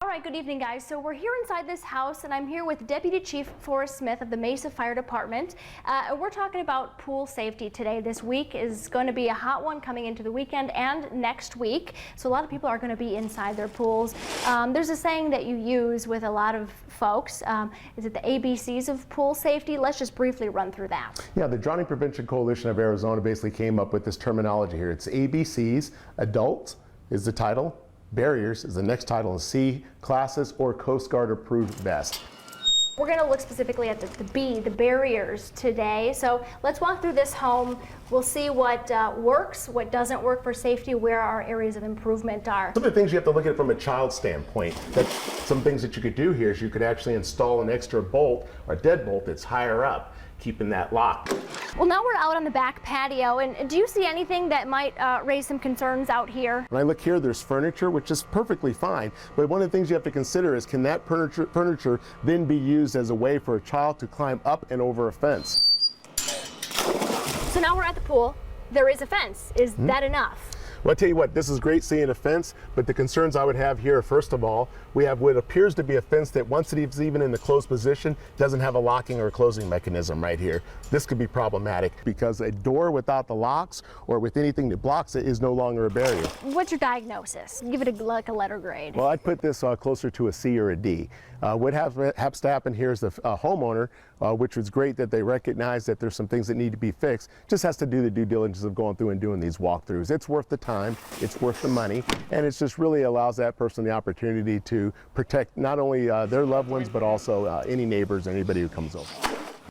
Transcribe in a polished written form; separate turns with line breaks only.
All right, good evening, guys. So we're here inside this house, and I'm here with Deputy Chief Forrest Smith of the Mesa Fire Department. We're talking about pool safety today. This week is going to be a hot one coming into the weekend and next week. So a lot of people are going to be inside their pools. There's a saying that you use with a lot of folks. Is it the ABCs of pool safety? Let's just briefly run through that.
Yeah, the Drowning Prevention Coalition of Arizona basically came up with this terminology here. It's ABCs, adults is the title. Barriers is the next title, and C, classes or Coast Guard approved vest.
We're going to look specifically at the B, the barriers today. So let's walk through this home. We'll see what works, what doesn't work for safety, where our areas of improvement are.
Some of the things you have to look at from a child standpoint, that some things that you could do here is you could actually install an extra bolt or deadbolt that's higher up, keeping that locked.
Well, now we're out on the back patio, and do you see anything that might raise some concerns out here?
When I look here, there's furniture, which is perfectly fine, but one of the things you have to consider is, can that furniture then be used as a way for a child to climb up and over a fence?
So now we're at the pool. There is a fence. Is that enough?
Well, I tell you what, this is great seeing a fence, but the concerns I would have here, first of all, we have what appears to be a fence that once it's even in the closed position, doesn't have a locking or a closing mechanism right here. This could be problematic because a door without the locks or with anything that blocks it is no longer a barrier.
What's your diagnosis? Give it like a letter grade.
Well, I'd put this closer to a C or a D. What has to happen here is the homeowner, which was great that they recognize that there's some things that need to be fixed, just has to do the due diligence of going through and doing these walkthroughs. It's worth the time, it's worth the money, and it just really allows that person the opportunity to protect not only their loved ones, but also any neighbors, anybody who comes over.